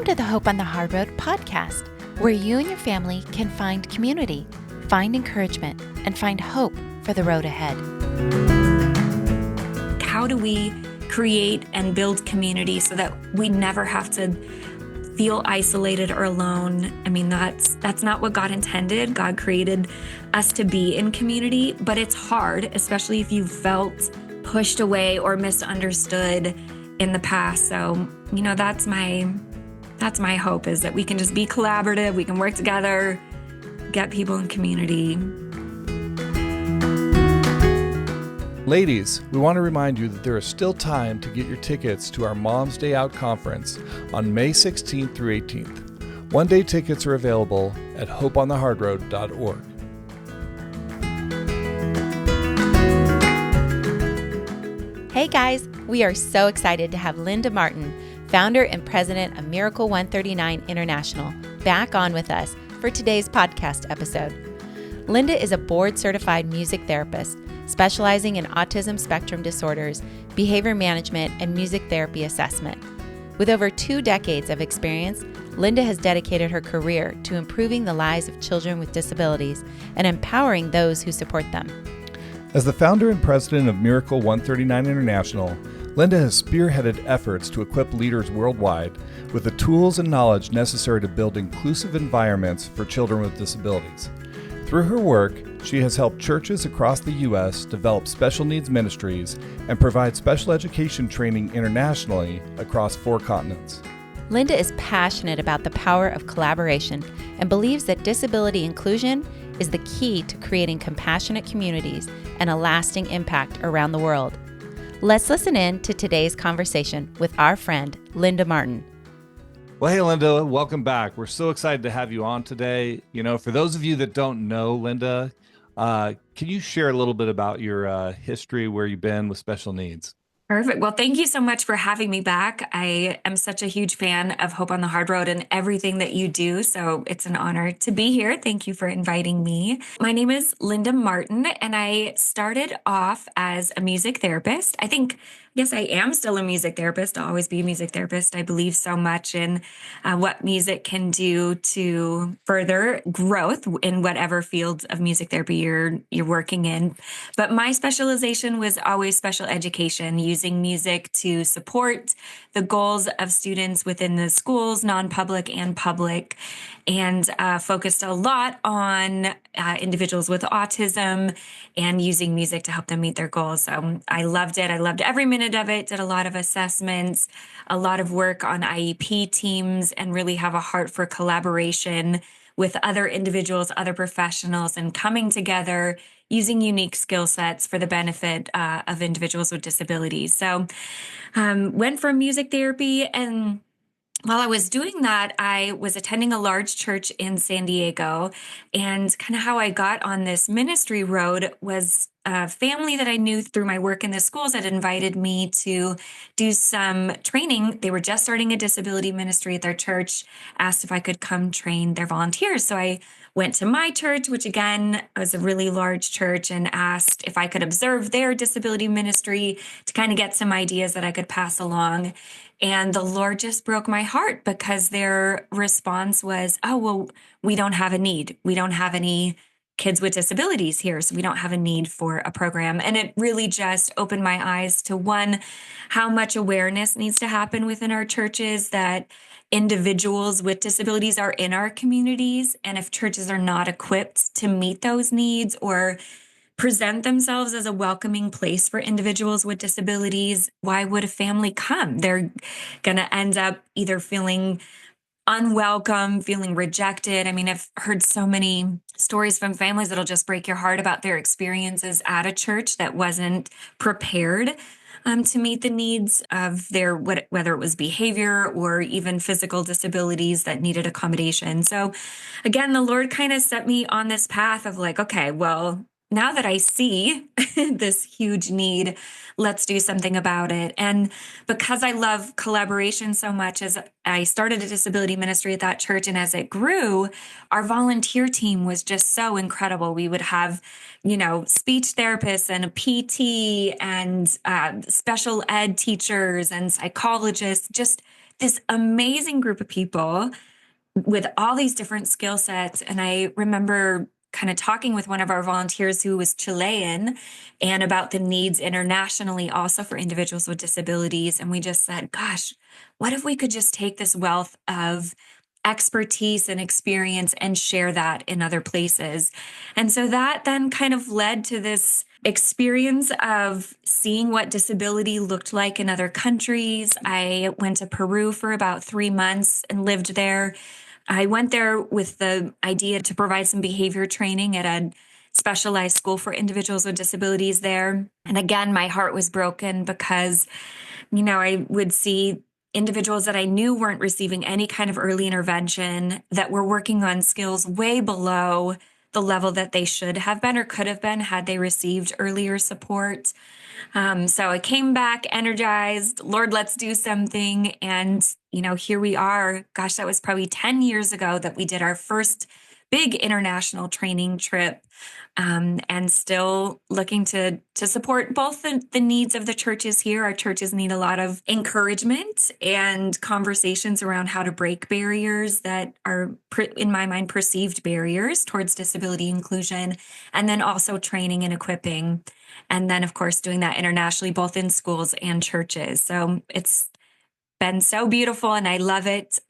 to the Hope on the Hard Road podcast, where you and your family can find community, find encouragement, and find hope for the road ahead. How do we create and build community so that we never have to feel isolated or alone? I mean, that's not what God intended. God created us to be in community, but it's hard, especially if you felt pushed away or misunderstood in the past. So, that's my hope, is that we can just be collaborative, we can work together, get people in community. Ladies, we want to remind you that there is still time to get your tickets to our Mom's Day Out conference on May 16th through 18th. One-day tickets are available at hopeonthehardroad.org. Hey guys, we are so excited to have Linda Martin, founder and president of Miracle 139 International, back on with us for today's podcast episode. Linda is a board-certified music therapist specializing in autism spectrum disorders, behavior management, and music therapy assessment. With over 2 decades of experience, Linda has dedicated her career to improving the lives of children with disabilities and empowering those who support them. As the founder and president of Miracle 139 International, Linda has spearheaded efforts to equip leaders worldwide with the tools and knowledge necessary to build inclusive environments for children with disabilities. Through her work, she has helped churches across the U.S. develop special needs ministries and provide special education training internationally across 4 continents. Linda is passionate about the power of collaboration and believes that disability inclusion is the key to creating compassionate communities and a lasting impact around the world. Let's listen in to today's conversation with our friend, Linda Martin. Well, hey, Linda, welcome back. We're so excited to have you on today. For those of you that don't know Linda, can you share a little bit about your history, where you've been with special needs? Perfect. Well, thank you so much for having me back. I am such a huge fan of Hope on the Hard Road and everything that you do. So it's an honor to be here. Thank you for inviting me. My name is Linda Martin, and I started off as a music therapist. Yes, I am still a music therapist. I'll always be a music therapist. I believe so much in what music can do to further growth in whatever fields of music therapy you're working in. But my specialization was always special education, using music to support the goals of students within the schools, non-public and public, and focused a lot on individuals with autism and using music to help them meet their goals. So I loved it. I loved every minute of it, did a lot of assessments, a lot of work on IEP teams, and really have a heart for collaboration with other individuals, other professionals, and coming together using unique skill sets for the benefit of individuals with disabilities. So went from music therapy, and while I was doing that, I was attending a large church in San Diego, and kind of how I got on this ministry road was a family that I knew through my work in the schools had invited me to do some training. They were just starting a disability ministry at their church, asked if I could come train their volunteers. So I went to my church, which again was a really large church, and asked if I could observe their disability ministry to kind of get some ideas that I could pass along. And the Lord just broke my heart, because their response was, oh, well, we don't have a need. We don't have any kids with disabilities here, so we don't have a need for a program. And it really just opened my eyes to, one, how much awareness needs to happen within our churches that individuals with disabilities are in our communities. And if churches are not equipped to meet those needs or present themselves as a welcoming place for individuals with disabilities, why would a family come? They're going to end up either feeling unwelcome, feeling rejected. I mean, I've heard so many stories from families that'll just break your heart about their experiences at a church that wasn't prepared to meet the needs of their, whether it was behavior or even physical disabilities that needed accommodation. So again, the Lord kind of set me on this path of like, okay, well, now that I see this huge need, let's do something about it. And because I love collaboration so much, as I started a disability ministry at that church, and as it grew, our volunteer team was just so incredible. We would have, speech therapists and a PT and special ed teachers and psychologists, just this amazing group of people with all these different skill sets. And I remember kind of talking with one of our volunteers who was Chilean and about the needs internationally also for individuals with disabilities. And we just said, gosh, what if we could just take this wealth of expertise and experience and share that in other places? And so that then kind of led to this experience of seeing what disability looked like in other countries. I went to Peru for about 3 months and lived there. I went there with the idea to provide some behavior training at a specialized school for individuals with disabilities there. And again, my heart was broken because, I would see individuals that I knew weren't receiving any kind of early intervention, that were working on skills way below the level that they should have been or could have been had they received earlier support. So I came back energized, Lord, let's do something. And, here we are. Gosh, that was probably 10 years ago that we did our first big international training trip, and still looking to support both the needs of the churches here. Our churches need a lot of encouragement and conversations around how to break barriers that are, in my mind, perceived barriers towards disability inclusion, and then also training and equipping. And then, of course, doing that internationally, both in schools and churches. So it's been so beautiful and I love it.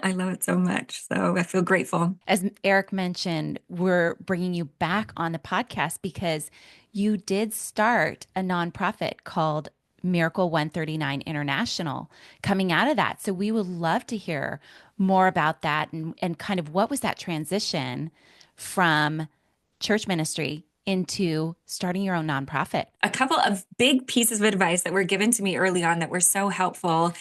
I love it so much. So I feel grateful. As Eric mentioned, we're bringing you back on the podcast because you did start a nonprofit called Miracle 139 International coming out of that. So we would love to hear more about that and kind of what was that transition from church ministry into starting your own nonprofit? A couple of big pieces of advice that were given to me early on that were so helpful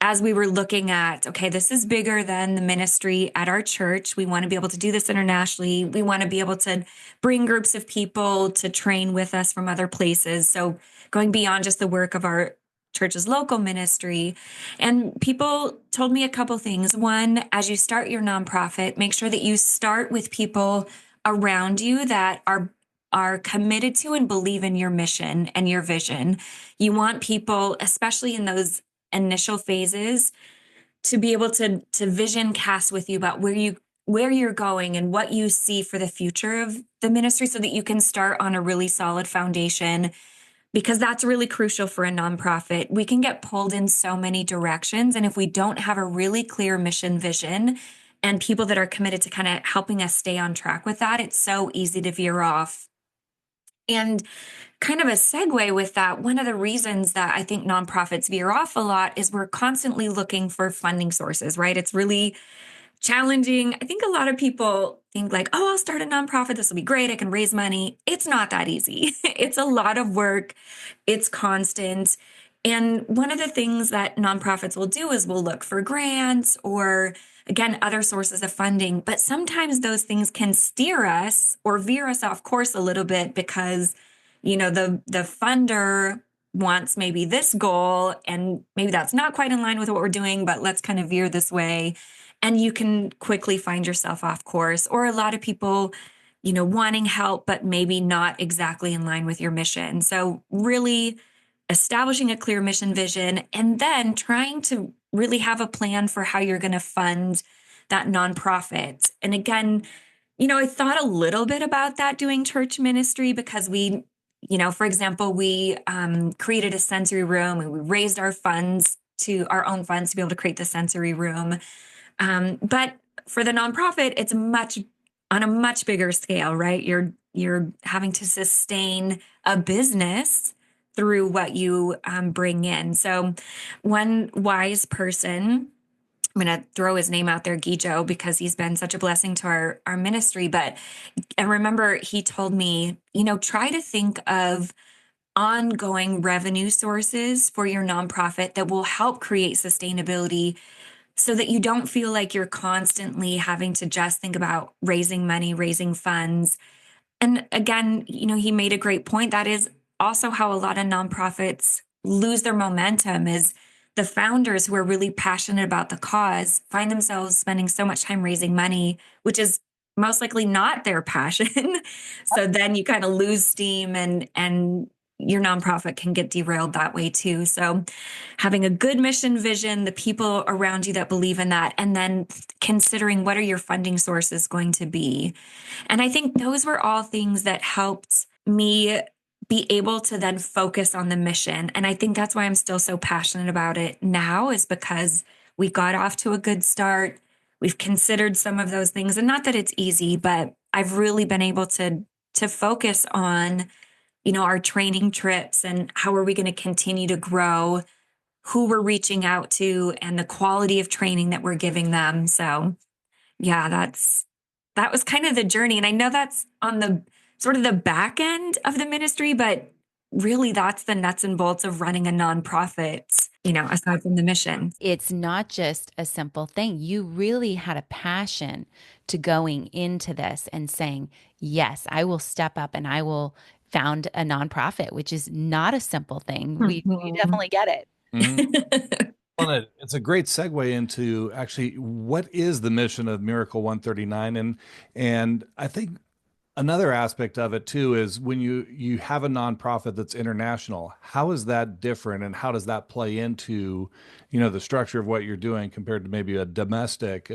as we were looking at, okay, this is bigger than the ministry at our church. We want to be able to do this internationally. We want to be able to bring groups of people to train with us from other places. So going beyond just the work of our church's local ministry. And people told me a couple things. One, as you start your nonprofit, make sure that you start with people around you that are committed to and believe in your mission and your vision. You want people, especially in those initial phases, to be able to vision cast with you about where you're going and what you see for the future of the ministry, so that you can start on a really solid foundation, because that's really crucial for a nonprofit. We can get pulled in so many directions, and if we don't have a really clear mission vision and people that are committed to kind of helping us stay on track with that, it's so easy to veer off. And kind of a segue with that, one of the reasons that I think nonprofits veer off a lot is we're constantly looking for funding sources, right? It's really challenging. I think a lot of people think like, oh, I'll start a nonprofit. This will be great. I can raise money. It's not that easy. It's a lot of work. It's constant. And one of the things that nonprofits will do is we'll look for grants or, again, other sources of funding. But sometimes those things can steer us or veer us off course a little bit because, the funder wants maybe this goal, and maybe that's not quite in line with what we're doing, but let's kind of veer this way. And you can quickly find yourself off course. Or a lot of people, wanting help, but maybe not exactly in line with your mission. So really establishing a clear mission vision, and then trying to really have a plan for how you're going to fund that nonprofit. And again, I thought a little bit about that doing church ministry because we, for example, we created a sensory room and we raised our own funds to be able to create the sensory room. But for the nonprofit, it's on a much bigger scale, right? You're having to sustain a business through what you bring in. So one wise person, I'm going to throw his name out there, Gijo, because he's been such a blessing to our ministry. But I remember he told me, try to think of ongoing revenue sources for your nonprofit that will help create sustainability, so that you don't feel like you're constantly having to just think about raising money, raising funds. And again, he made a great point. That is also how a lot of nonprofits lose their momentum, is the founders who are really passionate about the cause find themselves spending so much time raising money, which is most likely not their passion. So then you kind of lose steam and your nonprofit can get derailed that way too. So having a good mission vision, the people around you that believe in that, and then considering what are your funding sources going to be. And I think those were all things that helped me be able to then focus on the mission. And I think that's why I'm still so passionate about it now, is because we got off to a good start. We've considered some of those things, and not that it's easy, but I've really been able to focus on, our training trips and how are we going to continue to grow, who we're reaching out to, and the quality of training that we're giving them. So yeah, that was kind of the journey. And I know that's on the sort of the back end of the ministry, but really that's the nuts and bolts of running a nonprofit, aside from the mission. It's not just a simple thing. You really had a passion to going into this and saying, yes, I will step up and I will found a nonprofit, which is not a simple thing. We definitely get it. Mhm. Well, it's a great segue into actually what is the mission of Miracle 139, and I think another aspect of it too is when you have a nonprofit that's international, how is that different, and how does that play into the structure of what you're doing compared to maybe a domestic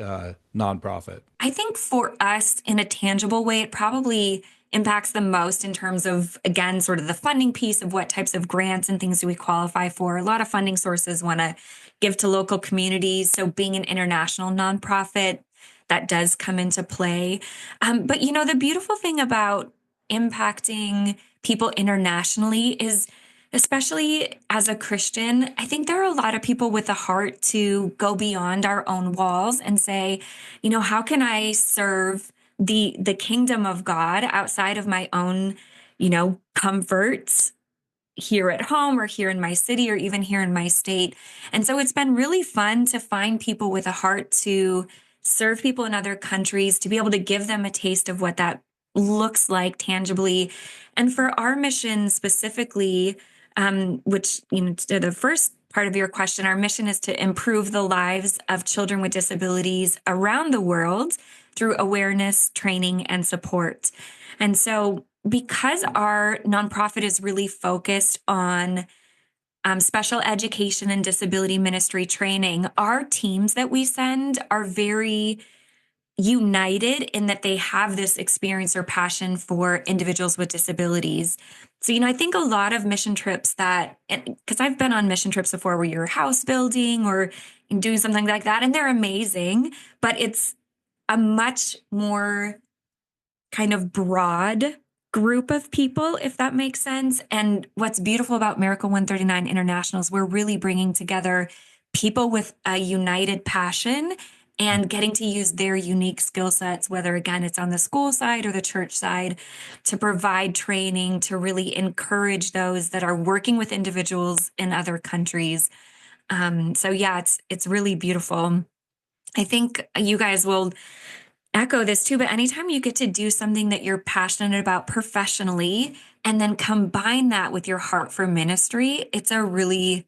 nonprofit? I think for us, in a tangible way, it probably impacts the most in terms of, again, sort of the funding piece of what types of grants and things do we qualify for. A lot of funding sources want to give to local communities. So being an international nonprofit, that does come into play. But, the beautiful thing about impacting people internationally is, especially as a Christian, I think there are a lot of people with a heart to go beyond our own walls and say, how can I serve the kingdom of God outside of my own, comforts here at home or here in my city or even here in my state. And so it's been really fun to find people with a heart to serve people in other countries, to be able to give them a taste of what that looks like tangibly. And for our mission specifically, which, to the first part of your question, our mission is to improve the lives of children with disabilities around the world through awareness, training, and support. And so because our nonprofit is really focused on special education and disability ministry training, our teams that we send are very united in that they have this experience or passion for individuals with disabilities. So, I think a lot of mission trips because I've been on mission trips before where you're house building or doing something like that, and they're amazing, but it's a much more kind of broad group of people, if that makes sense. And what's beautiful about Miracle 139 International is we're really bringing together people with a united passion and getting to use their unique skill sets, whether, again, it's on the school side or the church side, to provide training, to really encourage those that are working with individuals in other countries. So yeah, it's really beautiful. I think you guys will echo this too, but anytime you get to do something that you're passionate about professionally and then combine that with your heart for ministry, it's a really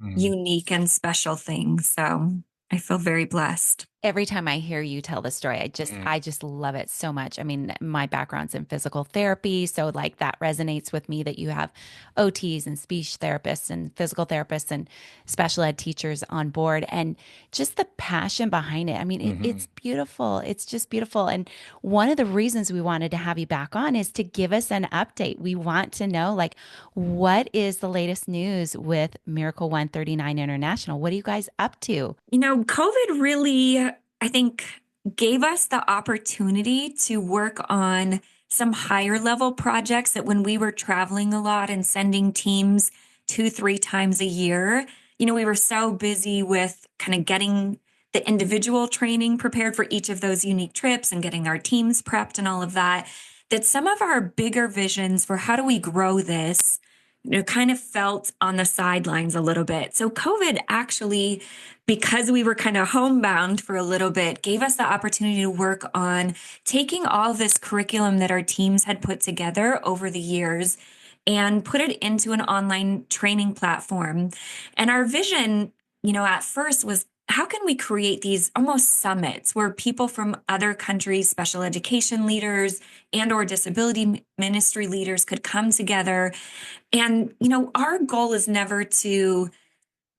unique and special thing. So I feel very blessed. Every time I hear you tell the story, I just love it so much. I mean, my background's in physical therapy, so like that resonates with me that you have OTs and speech therapists and physical therapists and special ed teachers on board, and just the passion behind it. I mean, it's beautiful. It's just beautiful. And one of the reasons we wanted to have you back on is to give us an update. We want to know, like, what is the latest news with Miracle 139 International? What are you guys up to? COVID really, I think, gave us the opportunity to work on some higher level projects that when we were traveling a lot and sending teams 2-3 times a year, we were so busy with kind of getting the individual training prepared for each of those unique trips and getting our teams prepped and all of that, that some of our bigger visions for how do we grow this, kind of felt on the sidelines a little bit. So COVID actually, because we were kind of homebound for a little bit, gave us the opportunity to work on taking all this curriculum that our teams had put together over the years and put it into an online training platform. And our vision, at first was how can we create these almost summits where people from other countries, special education leaders and or disability ministry leaders could come together? And, our goal is never to,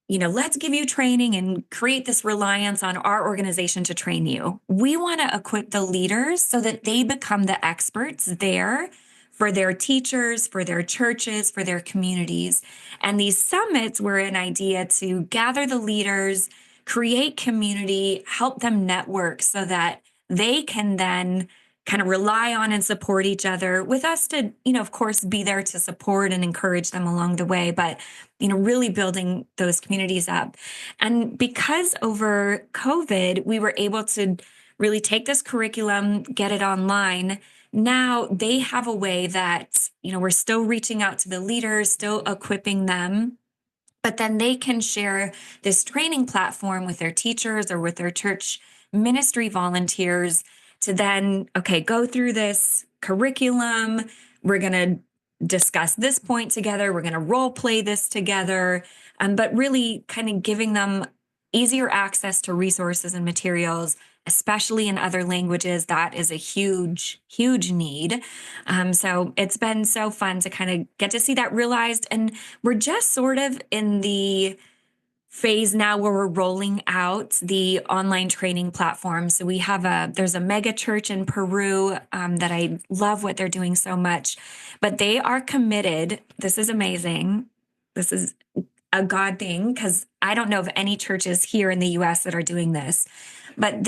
let's give you training and create this reliance on our organization to train you. We want to equip the leaders so that they become the experts there for their teachers, for their churches, for their communities. And these summits were an idea to gather the leaders, create community, help them network so that they can then kind of rely on and support each other with us to, of course, be there to support and encourage them along the way, but, really building those communities up. And because over COVID, we were able to really take this curriculum, get it online. Now they have a way that, we're still reaching out to the leaders, still equipping them, but then they can share this training platform with their teachers or with their church ministry volunteers to then, okay, go through this curriculum. We're going to discuss this point together. We're going to role play this together, but really kind of giving them easier access to resources and materials, especially in other languages. That is a huge, huge need. So it's been so fun to kind of get to see that realized. And we're just sort of in the phase now where we're rolling out the online training platform. So there's a mega church in Peru that I love what they're doing so much, but they are committed. This is amazing. This is a God thing because I don't know of any churches here in the US that are doing this. But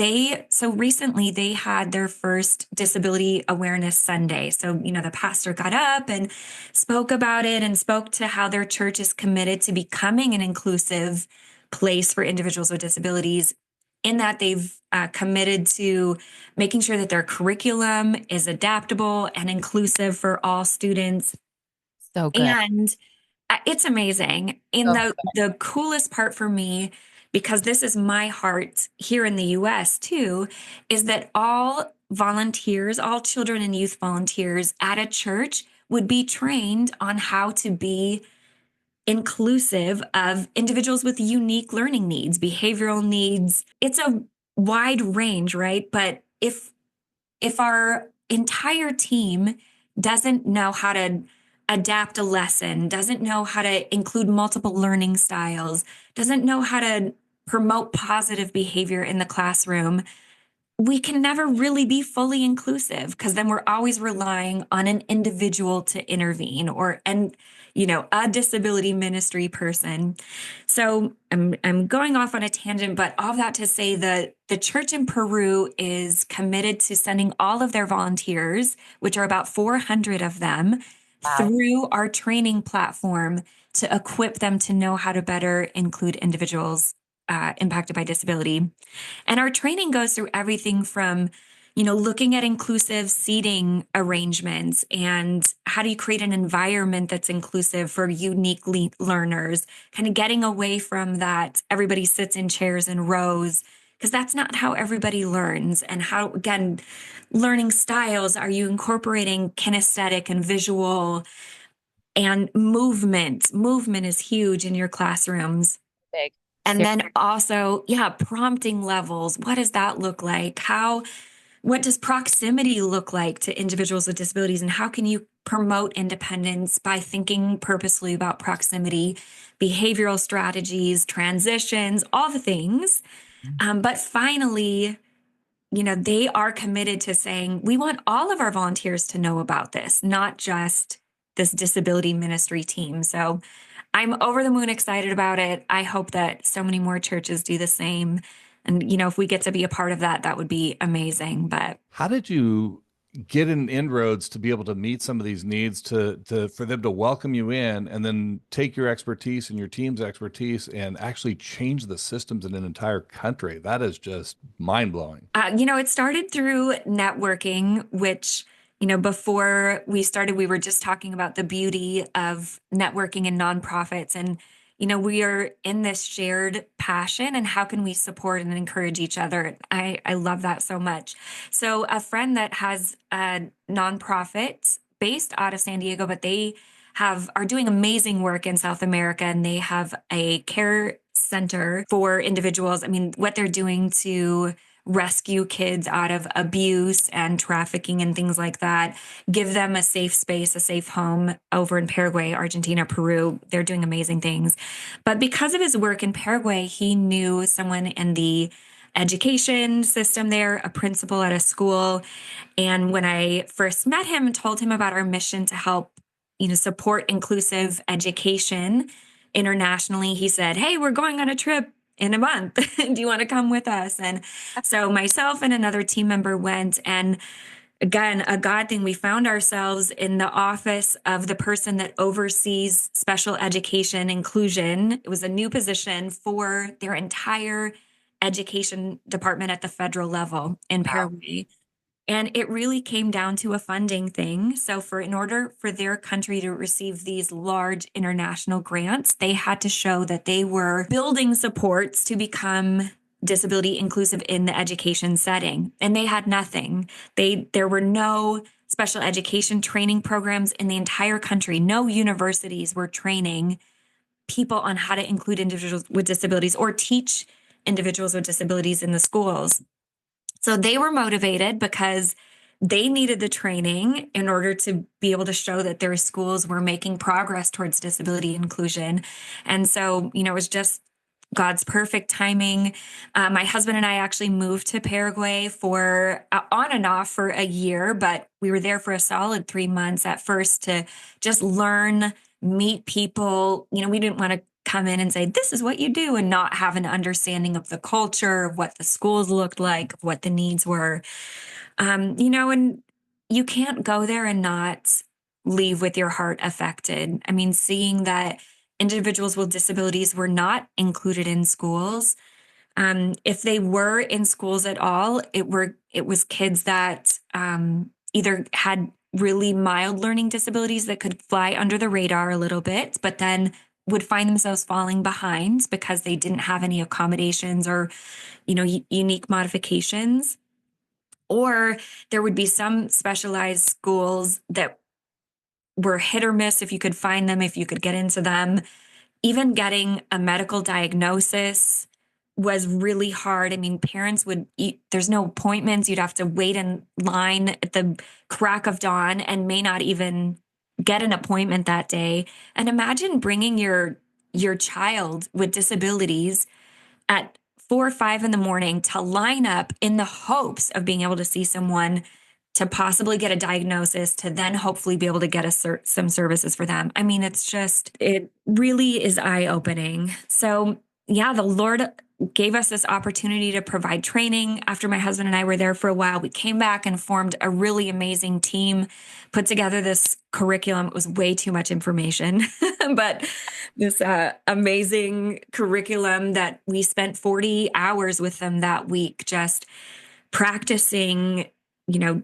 so recently they had their first Disability Awareness Sunday. So, the pastor got up and spoke about it and spoke to how their church is committed to becoming an inclusive place for individuals with disabilities, in that they've committed to making sure that their curriculum is adaptable and inclusive for all students. So good. And it's amazing. And So the coolest part for me, because this is my heart here in the US too, is that all volunteers, all children and youth volunteers at a church would be trained on how to be inclusive of individuals with unique learning needs, behavioral needs. It's a wide range, right? But if our entire team doesn't know how to adapt a lesson, doesn't know how to include multiple learning styles, doesn't know how to promote positive behavior in the classroom, we can never really be fully inclusive because then we're always relying on an individual to intervene a disability ministry person. So I'm going off on a tangent, but all that to say that the church in Peru is committed to sending all of their volunteers, which are about 400 of them, through our training platform to equip them to know how to better include individuals impacted by disability. And our training goes through everything from, looking at inclusive seating arrangements and how do you create an environment that's inclusive for unique learners, kind of getting away from that everybody sits in chairs and rows, because that's not how everybody learns. And how, again, learning styles, are you incorporating kinesthetic and visual and movement? Movement is huge in your classrooms. big. And then also, prompting levels. What does that look like? What does proximity look like to individuals with disabilities? And how can you promote independence by thinking purposefully about proximity, behavioral strategies, transitions, all the things? But finally, they are committed to saying, we want all of our volunteers to know about this, not just this disability ministry team. So I'm over the moon excited about it. I hope that so many more churches do the same. And, if we get to be a part of that, that would be amazing. But How did you get in inroads to be able to meet some of these needs for them to welcome you in and then take your expertise and your team's expertise and actually change the systems in an entire country? That is just mind-blowing. it started through networking, which, before we started, we were just talking about the beauty of networking in nonprofits. And, we are in this shared passion and how can we support and encourage each other? I love that so much. So a friend that has a nonprofit based out of San Diego, but they are doing amazing work in South America, and they have a care center for individuals. I mean, what they're doing to rescue kids out of abuse and trafficking and things like that, give them a safe space, a safe home over in Paraguay, Argentina, Peru. They're doing amazing things. But because of his work in Paraguay, he knew someone in the education system there, a principal at a school. And when I first met him and told him about our mission to help, support inclusive education internationally, he said, "Hey, we're going on a trip in a month. Do you want to come with us?" And so myself and another team member went, and again, a God thing, we found ourselves in the office of the person that oversees special education inclusion. It was a new position for their entire education department at the federal level in Paraguay. And it really came down to a funding thing. So in order for their country to receive these large international grants, they had to show that they were building supports to become disability inclusive in the education setting. And they had nothing. There were no special education training programs in the entire country. No universities were training people on how to include individuals with disabilities or teach individuals with disabilities in the schools. So they were motivated because they needed the training in order to be able to show that their schools were making progress towards disability inclusion. And so, it was just God's perfect timing. My husband and I actually moved to Paraguay for on and off for a year, but we were there for a solid 3 months at first to just learn, meet people. We didn't want to come in and say, "This is what you do," and not have an understanding of the culture, of what the schools looked like, of what the needs were. And you can't go there and not leave with your heart affected. I mean, seeing that individuals with disabilities were not included in schools. If they were in schools at all, it was kids that either had really mild learning disabilities that could fly under the radar a little bit, but then would find themselves falling behind because they didn't have any accommodations or, unique modifications. Or there would be some specialized schools that were hit or miss if you could find them, if you could get into them. Even getting a medical diagnosis was really hard. I mean, parents there's no appointments. You'd have to wait in line at the crack of dawn and may not even get an appointment that day. And imagine bringing your child with disabilities at 4 or 5 in the morning to line up in the hopes of being able to see someone to possibly get a diagnosis, to then hopefully be able to get some services for them. I mean, it really is eye-opening. So yeah, the Lord gave us this opportunity to provide training. After my husband and I were there for a while, we came back and formed a really amazing team, put together this curriculum. It was way too much information, but this amazing curriculum that we spent 40 hours with them that week, just practicing,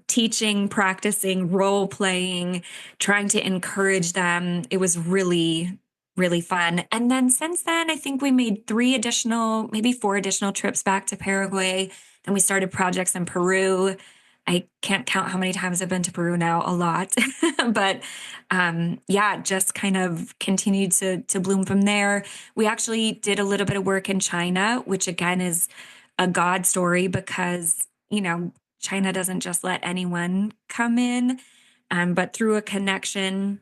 teaching, practicing, role playing, trying to encourage them. It was really, really fun. And then since then, I think we made maybe 4 additional trips back to Paraguay. Then we started projects in Peru. I can't count how many times I've been to Peru now, a lot. But just kind of continued to bloom from there. We actually did a little bit of work in China, which again is a God story because, China doesn't just let anyone come in, but through a connection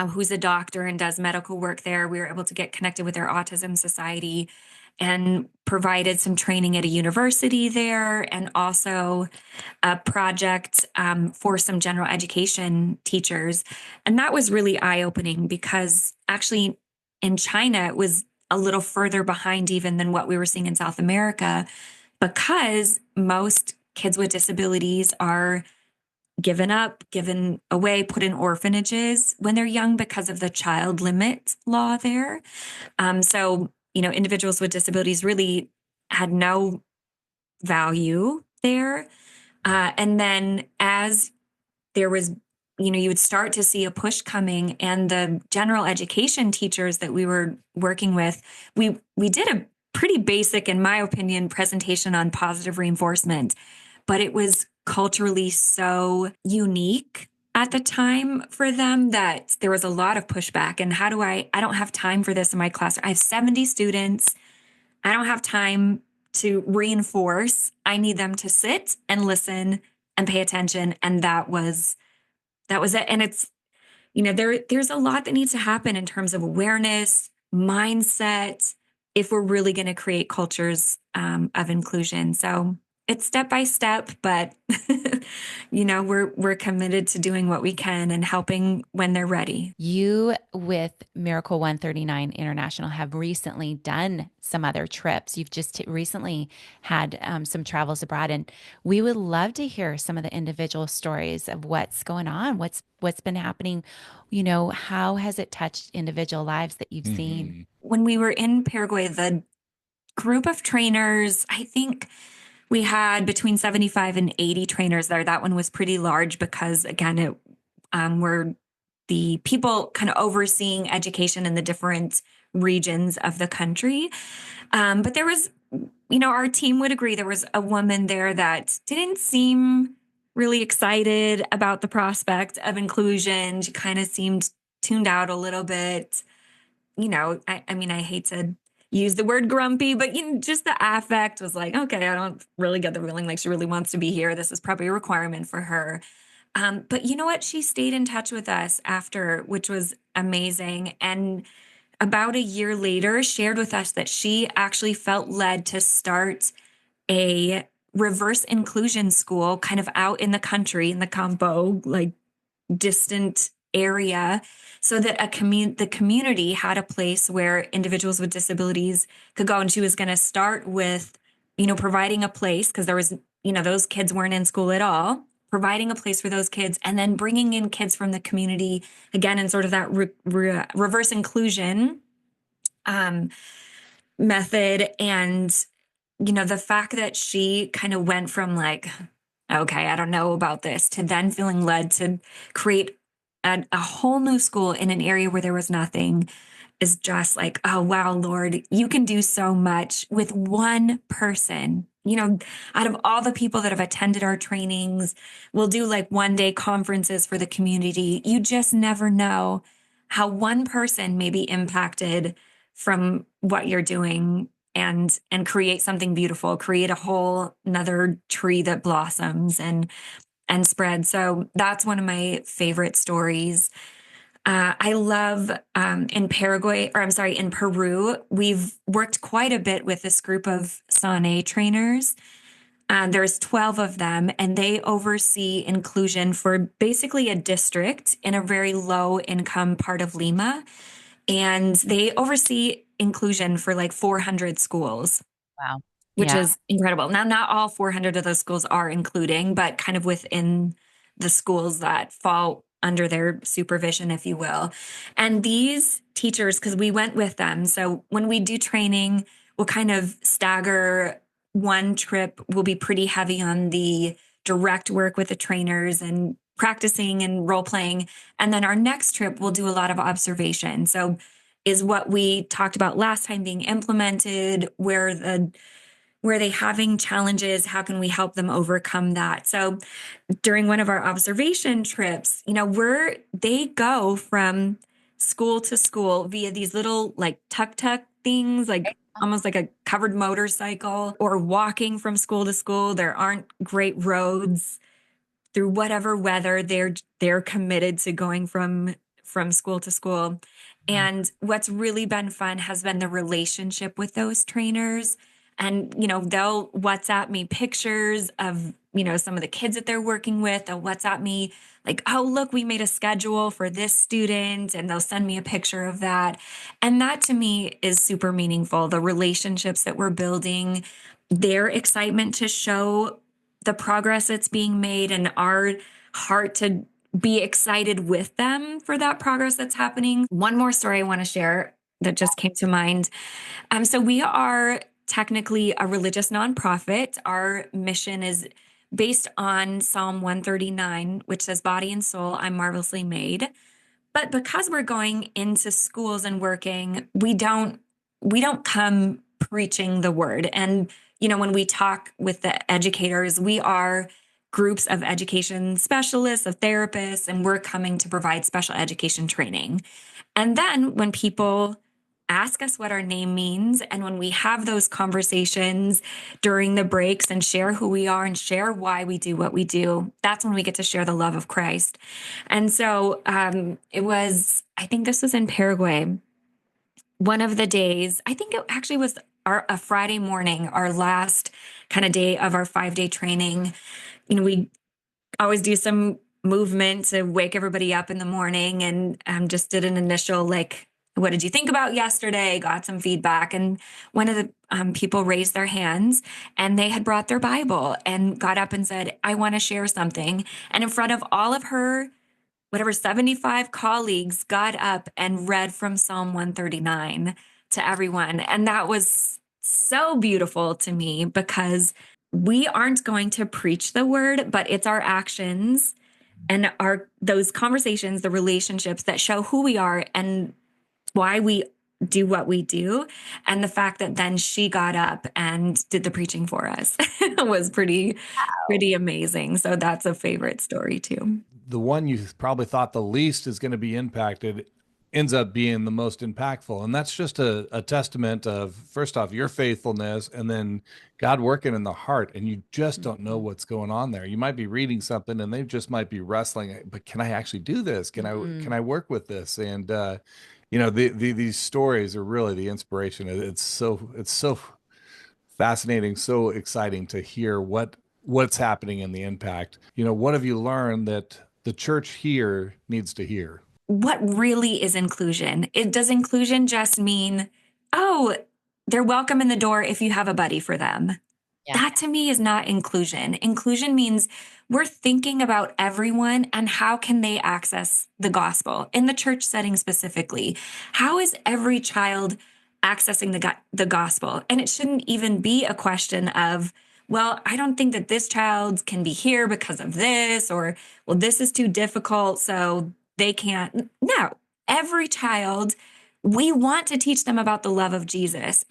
who's a doctor and does medical work there, we were able to get connected with their Autism Society and provided some training at a university there, and also a project for some general education teachers. And that was really eye-opening because actually in China, it was a little further behind even than what we were seeing in South America, because most kids with disabilities are given up, given away, put in orphanages when they're young because of the child limit law there. So, individuals with disabilities really had no value there. And then as there was, you would start to see a push coming, and the general education teachers that we were working with, we did a pretty basic, in my opinion, presentation on positive reinforcement, but it was culturally so unique at the time for them that there was a lot of pushback. And I don't have time for this in my class. I have 70 students. I don't have time to reinforce. I need them to sit and listen and pay attention. And that was it. And it's, there's a lot that needs to happen in terms of awareness, mindset, if we're really going to create cultures of inclusion. So it's step by step, but we're committed to doing what we can and helping when they're ready. You with Miracle 139 International have recently done some other trips. You've just recently had some travels abroad, and we would love to hear some of the individual stories of what's going on, what's been happening. How has it touched individual lives that you've seen? When we were in Paraguay, the group of trainers, I think we had between 75 and 80 trainers there. That one was pretty large because, again, we're the people kind of overseeing education in the different regions of the country. But there was, our team would agree, there was a woman there that didn't seem really excited about the prospect of inclusion. She kind of seemed tuned out a little bit. I hate to use the word grumpy, but just the affect was like, okay, I don't really get the feeling like she really wants to be here. This is probably a requirement for her. But you know what? She stayed in touch with us after, which was amazing. And about a year later, shared with us that she actually felt led to start a reverse inclusion school kind of out in the country, in the Campo, like distant area, so that the community had a place where individuals with disabilities could go. And she was going to start with, providing a place, because there was, those kids weren't in school at all, providing a place for those kids, and then bringing in kids from the community, again, in sort of that reverse inclusion method. And, the fact that she kind of went from like, okay, I don't know about this, to then feeling led to create a whole new school in an area where there was nothing is just like, oh, wow, Lord, you can do so much with one person. Out of all the people that have attended our trainings, we'll do like 1-day conferences for the community. You just never know how one person may be impacted from what you're doing and create something beautiful, create a whole another tree that blossoms and spread. So that's one of my favorite stories. I love in Peru, we've worked quite a bit with this group of SANE trainers. There's 12 of them, and they oversee inclusion for basically a district in a very low income part of Lima. And they oversee inclusion for like 400 schools. Wow. Which is incredible. Now, not all 400 of those schools are including, but kind of within the schools that fall under their supervision, if you will. And these teachers, because we went with them, so when we do training, we'll kind of stagger. One trip will be pretty heavy on the direct work with the trainers and practicing and role playing. And then our next trip, we'll do a lot of observation. So is what we talked about last time being implemented? Where are they having challenges? How can we help them overcome that? So during one of our observation trips, they go from school to school via these little like tuk-tuk things, like almost like a covered motorcycle, or walking from school to school. There aren't great roads. Through whatever weather, they're committed to going from school to school. And what's really been fun has been the relationship with those trainers. And, they'll WhatsApp me pictures of, some of the kids that they're working with. They'll WhatsApp me like, oh, look, we made a schedule for this student, and they'll send me a picture of that. And that to me is super meaningful. The relationships that we're building, their excitement to show the progress that's being made, and our heart to be excited with them for that progress that's happening. One more story I want to share that just came to mind. So we are technically a religious nonprofit. Our mission is based on Psalm 139, which says, "Body and soul, I'm marvelously made." But because we're going into schools and working, we don't come preaching the word. And when we talk with the educators, we are groups of education specialists, of therapists, and we're coming to provide special education training. And then when people ask us what our name means, and when we have those conversations during the breaks and share who we are and share why we do what we do, that's when we get to share the love of Christ. And so I think this was in Paraguay. One of the days, I think it actually was a Friday morning, our last kind of day of our 5-day training. We always do some movement to wake everybody up in the morning, and just did an initial, like, what did you think about yesterday? Got some feedback. And one of the people raised their hands, and they had brought their Bible and got up and said, I want to share something. And in front of all of her, 75 colleagues, got up and read from Psalm 139 to everyone. And that was so beautiful to me, because we aren't going to preach the word, but it's our actions and those conversations, the relationships that show who we are and why we do what we do. And the fact that then she got up and did the preaching for us was pretty amazing. So that's a favorite story too. The one you probably thought the least is going to be impacted ends up being the most impactful. And that's just a testament of, first off, your faithfulness, and then God working in the heart. And you just don't know what's going on there. You might be reading something and they just might be wrestling, but can I actually do this? Can I work with this? And, these stories are really the inspiration. It's so fascinating, so exciting to hear what's happening in the impact. What have you learned that the church here needs to hear? What really is inclusion? Does inclusion just mean, oh, they're welcome in the door if you have a buddy for them? Yeah. That to me is not inclusion. Inclusion means we're thinking about everyone and how can they access the gospel in the church setting specifically. How is every child accessing the gospel? And it shouldn't even be a question of, well, I don't think that this child can be here because of this, or, well, this is too difficult, so they can't. No, every child, we want to teach them about the love of Jesus.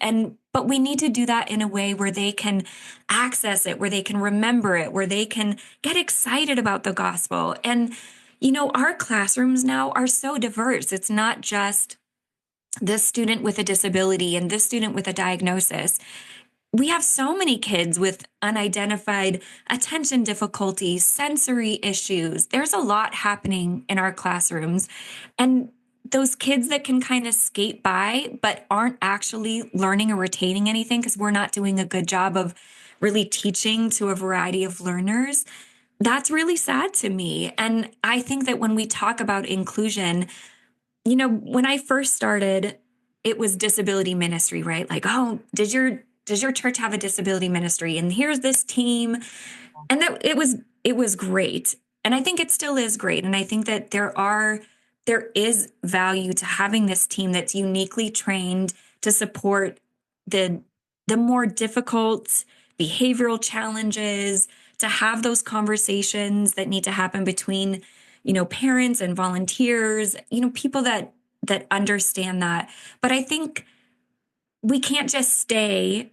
But we need to do that in a way where they can access it, where they can remember it, where they can get excited about the gospel. And, our classrooms now are so diverse. It's not just this student with a disability and this student with a diagnosis. We have so many kids with unidentified attention difficulties, sensory issues. There's a lot happening in our classrooms. And those kids that can kind of skate by, but aren't actually learning or retaining anything because we're not doing a good job of really teaching to a variety of learners, that's really sad to me. And I think that when we talk about inclusion, when I first started, it was disability ministry, right? Like, oh, does your church have a disability ministry? And here's this team. And that it was great. And I think it still is great. And I think that there is value to having this team that's uniquely trained to support the more difficult behavioral challenges, to have those conversations that need to happen between, parents and volunteers, people that understand that. But I think we can't just stay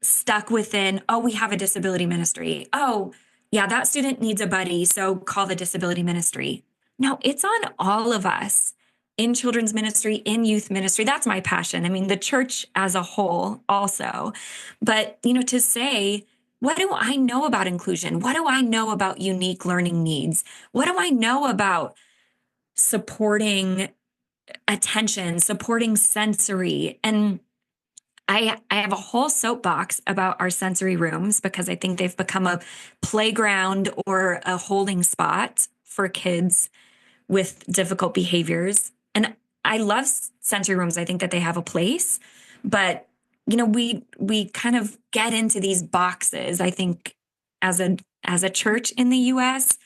stuck within, oh, we have a disability ministry. Oh, yeah, that student needs a buddy, so call the disability ministry. No, it's on all of us in children's ministry, in youth ministry. That's my passion. I mean, the church as a whole also. But, to say, what do I know about inclusion? What do I know about unique learning needs? What do I know about supporting attention, supporting sensory? And I have a whole soapbox about our sensory rooms because I think they've become a playground or a holding spot for kids with difficult behaviors. And I love sensory rooms. I think that they have a place, but we kind of get into these boxes, I think, as a church in the US.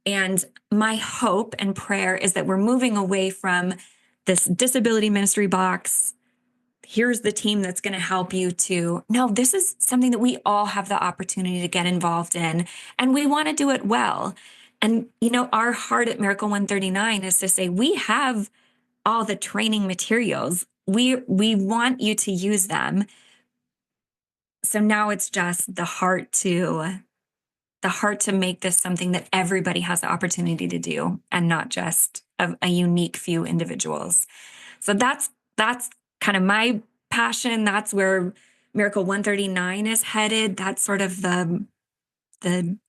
And my hope and prayer is that we're moving away from this disability ministry box. Here's the team that's going to help you to, no, this is something that we all have the opportunity to get involved in, and we want to do it well. And, our heart at Miracle 139 is to say, we have all the training materials. We want you to use them. So now it's just the heart to the heart to make this something that everybody has the opportunity to do and not just a unique few individuals. So that's kind of my passion. That's where Miracle 139 is headed. That's sort of the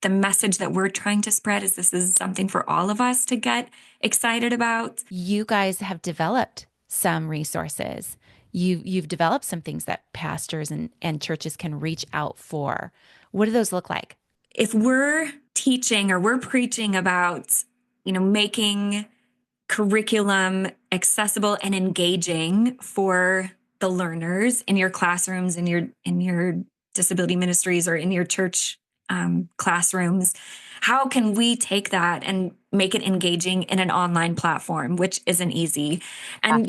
message that we're trying to spread, is this is something for all of us to get excited about. You guys have developed some resources. You've developed some things that pastors and churches can reach out for. What do those look like? If we're teaching or we're preaching about, making curriculum accessible and engaging for the learners in your classrooms, in your disability ministries, or in your church classrooms, how can we take that and make it engaging in an online platform, which isn't easy? And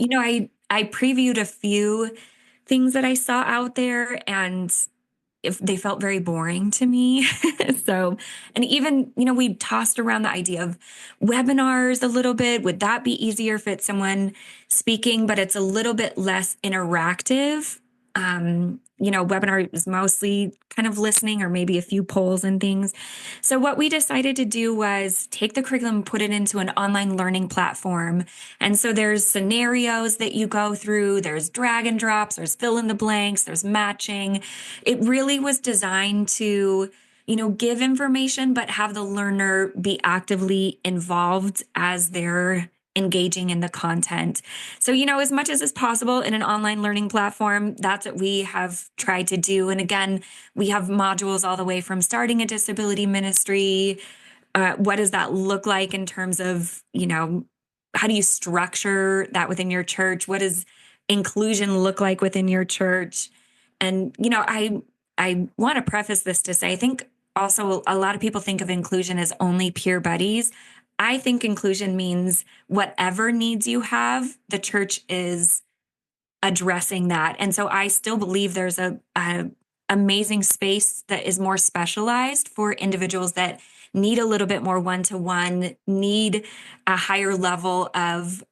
I previewed a few things that I saw out there, and if they felt very boring to me. So, and even, we tossed around the idea of webinars a little bit. Would that be easier if it's someone speaking, but it's a little bit less interactive? Webinar is mostly kind of listening or maybe a few polls and things. So what we decided to do was take the curriculum, put it into an online learning platform. And so there's scenarios that you go through, there's drag and drops, there's fill in the blanks, there's matching. It really was designed to, give information, but have the learner be actively involved as they're engaging in the content. So, as much as is possible in an online learning platform, that's what we have tried to do. And again, we have modules all the way from starting a disability ministry. What does that look like in terms of, how do you structure that within your church? What does inclusion look like within your church? And, I want to preface this to say, I think also a lot of people think of inclusion as only peer buddies. I think inclusion means whatever needs you have, the church is addressing that. And so I still believe there's a amazing space that is more specialized for individuals that need a little bit more one-to-one, need a higher level of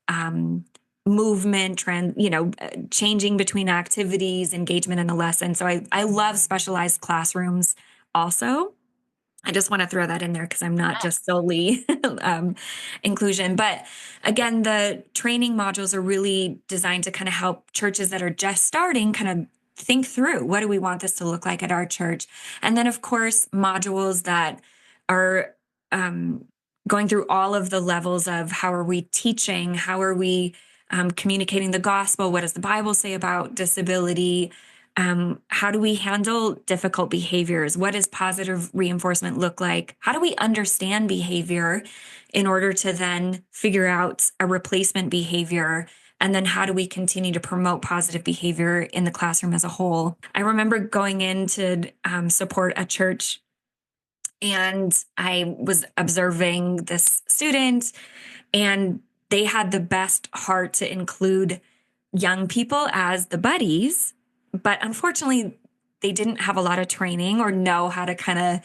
movement, changing between activities, engagement in the lesson. So I love specialized classrooms also. I just want to throw that in there because I'm not just solely inclusion. But again, the training modules are really designed to kind of help churches that are just starting kind of think through, what do we want this to look like at our church? And then, of course, modules that are going through all of the levels of how are we teaching? How are we communicating the gospel? What does the Bible say about disability? How do we handle difficult behaviors? What does positive reinforcement look like? How do we understand behavior in order to then figure out a replacement behavior? And then how do we continue to promote positive behavior in the classroom as a whole? I remember going in to support a church, and I was observing this student, and they had the best heart to include young people as the buddies. But unfortunately, they didn't have a lot of training or know how to kind of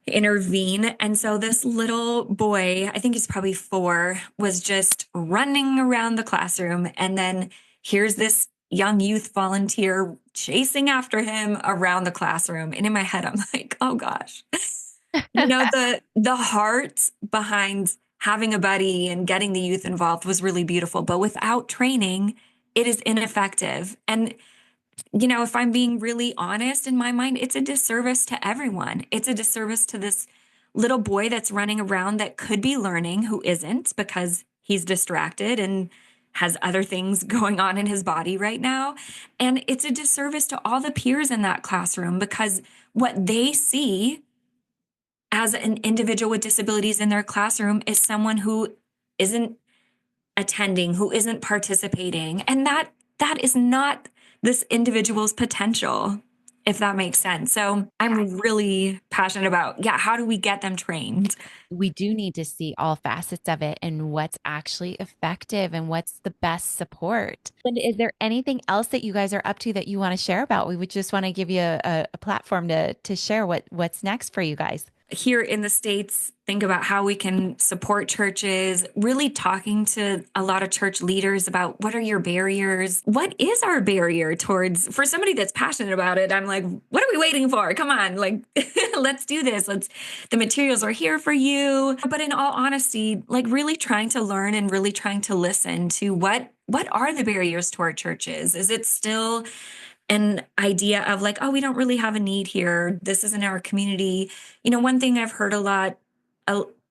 intervene. And so this little boy, I think he's probably 4, was just running around the classroom. And then here's this young youth volunteer chasing after him around the classroom. And in my head, I'm like, oh gosh, the heart behind having a buddy and getting the youth involved was really beautiful. But without training, it is ineffective. And if I'm being really honest, in my mind, it's a disservice to everyone. It's a disservice to this little boy that's running around that could be learning, who isn't, because he's distracted and has other things going on in his body right now. And it's a disservice to all the peers in that classroom, because what they see as an individual with disabilities in their classroom is someone who isn't attending, who isn't participating. And that is not this individual's potential, if that makes sense. So I'm really passionate about, how do we get them trained? We do need to see all facets of it and what's actually effective and what's the best support. And is there anything else that you guys are up to that you want to share about? We would just want to give you a platform to share what's next for you guys. here in the States think about how we can support churches, really talking to a lot of church leaders about what are your barriers? What is our barrier towards, for somebody that's passionate about it, I'm like, what are we waiting for? Come on, like, let's do this. The materials are here for you. But in all honesty, like really trying to learn and really trying to listen to what are the barriers to our churches? Is it still an idea of like, oh, we don't really have a need here. This isn't our community. One thing I've heard a lot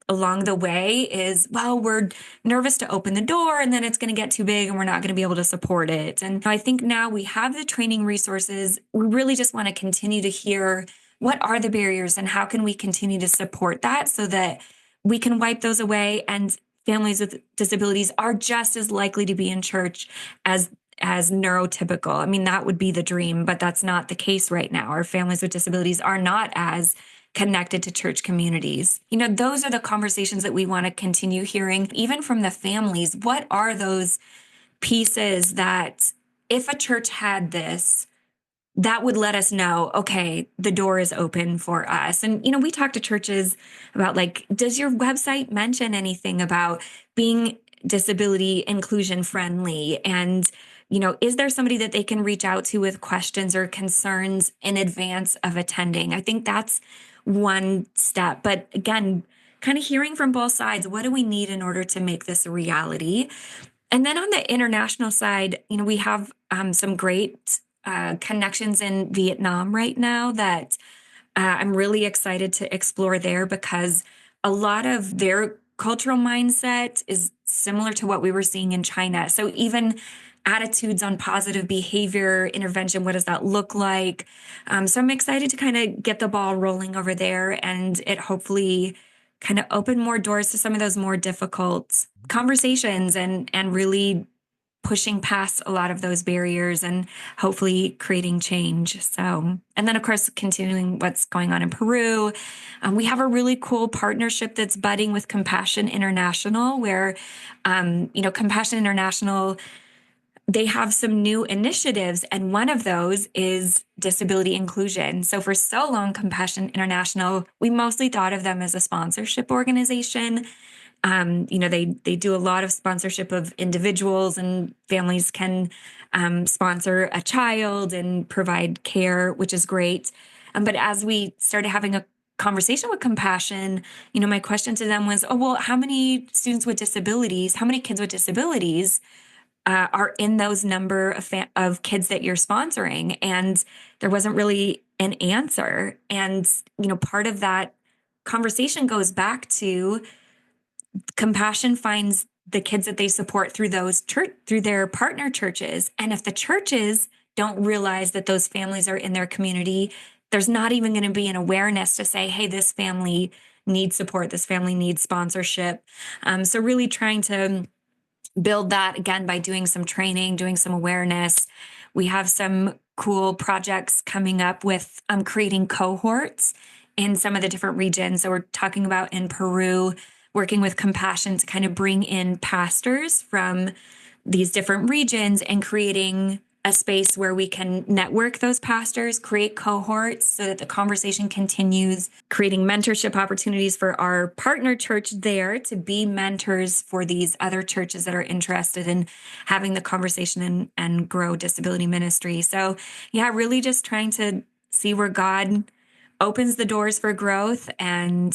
along the way is, well, we're nervous to open the door and then it's going to get too big and we're not going to be able to support it. And I think now we have the training resources. We really just want to continue to hear what are the barriers and how can we continue to support that so that we can wipe those away and families with disabilities are just as likely to be in church as neurotypical. I mean, that would be the dream, but that's not the case right now. Our families with disabilities are not as connected to church communities. Those are the conversations that we want to continue hearing, even from the families. What are those pieces that if a church had this, that would let us know, okay, the door is open for us. And, we talk to churches about like, does your website mention anything about being disability inclusion friendly? And is there somebody that they can reach out to with questions or concerns in advance of attending? I think that's one step. But again, kind of hearing from both sides, what do we need in order to make this a reality? And then on the international side, we have some great connections in Vietnam right now that I'm really excited to explore there because a lot of their cultural mindset is similar to what we were seeing in China. So even attitudes on positive behavior intervention, what does that look like? So I'm excited to kind of get the ball rolling over there and it hopefully kind of open more doors to some of those more difficult conversations and really pushing past a lot of those barriers and hopefully creating change. So, and then of course, continuing what's going on in Peru. We have a really cool partnership that's budding with Compassion International where, Compassion International, they have some new initiatives, and one of those is disability inclusion. So for so long, Compassion International, we mostly thought of them as a sponsorship organization. They do a lot of sponsorship of individuals, and families can sponsor a child and provide care, which is great. But as we started having a conversation with Compassion, my question to them was, oh, well, how many students with disabilities, how many kids with disabilities are in those number of kids that you're sponsoring? And there wasn't really an answer. And, part of that conversation goes back to Compassion finds the kids that they support through through their partner churches. And if the churches don't realize that those families are in their community, there's not even going to be an awareness to say, hey, this family needs support. This family needs sponsorship. So really trying to build that again by doing some training, doing some awareness. We have some cool projects coming up with creating cohorts in some of the different regions. So we're talking about in Peru, working with Compassion to kind of bring in pastors from these different regions and creating a space where we can network those pastors, create cohorts so that the conversation continues, creating mentorship opportunities for our partner church there to be mentors for these other churches that are interested in having the conversation and grow disability ministry. So yeah, really just trying to see where God opens the doors for growth and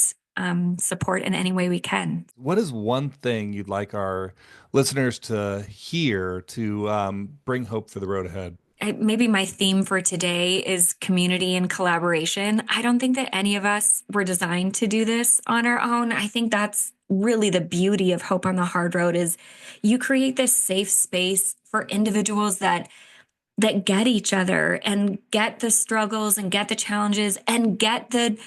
support in any way we can. What is one thing you'd like our listeners to hear to bring hope for the road ahead? Maybe my theme for today is community and collaboration. I don't think that any of us were designed to do this on our own. I think that's really the beauty of Hope on the Hard Road is you create this safe space for individuals that get each other and get the struggles and get the challenges and get the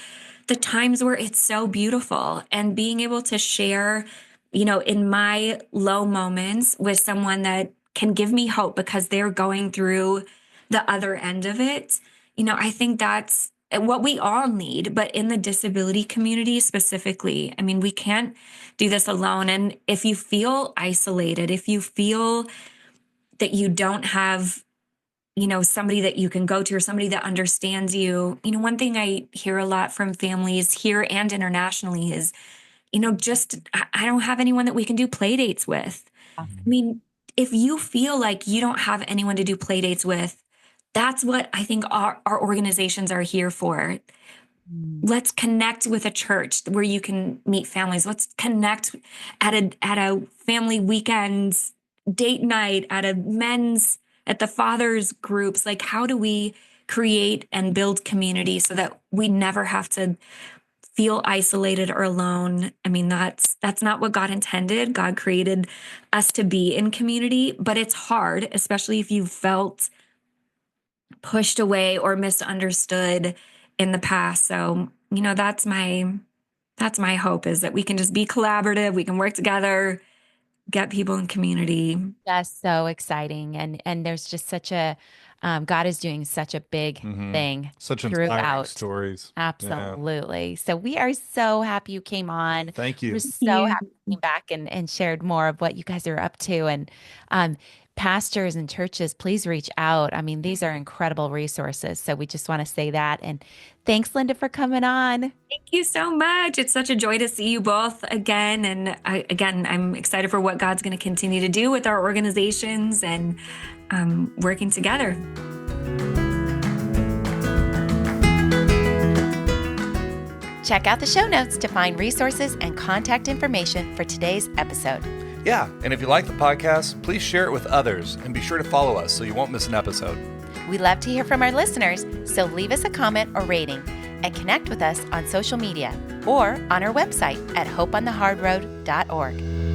times where it's so beautiful, and being able to share, in my low moments with someone that can give me hope because they're going through the other end of it. I think that's what we all need, but in the disability community specifically, I mean, we can't do this alone. And if you feel isolated, if you feel that you don't have somebody that you can go to or somebody that understands you. One thing I hear a lot from families here and internationally is, just I don't have anyone that we can do play dates with. I mean, if you feel like you don't have anyone to do play dates with, that's what I think our organizations are here for. Let's connect with a church where you can meet families. Let's connect at a family weekend date night, at the fathers groups. Like, how do we create and build community so that we never have to feel isolated or alone? I mean, that's not what God intended. God created us to be in community, but it's hard, especially if you felt pushed away or misunderstood in the past. So, that's my hope, is that we can just be collaborative, we can work together, get people in community. That's so exciting. And there's just such a, God is doing such a big thing Such inspiring throughout. stories. Absolutely. So we are so happy you came on. Thank you. We're so happy you came back and shared more of what you guys are up to. And pastors and churches, please reach out. I mean, these are incredible resources. So we just want to say that. And thanks, Linda, for coming on. Thank you so much. It's such a joy to see you both again. And I'm excited for what God's going to continue to do with our organizations and working together. Check out the show notes to find resources and contact information for today's episode. Yeah, and if you like the podcast, please share it with others and be sure to follow us so you won't miss an episode. We love to hear from our listeners, so leave us a comment or rating and connect with us on social media or on our website at hopeonthehardroad.org.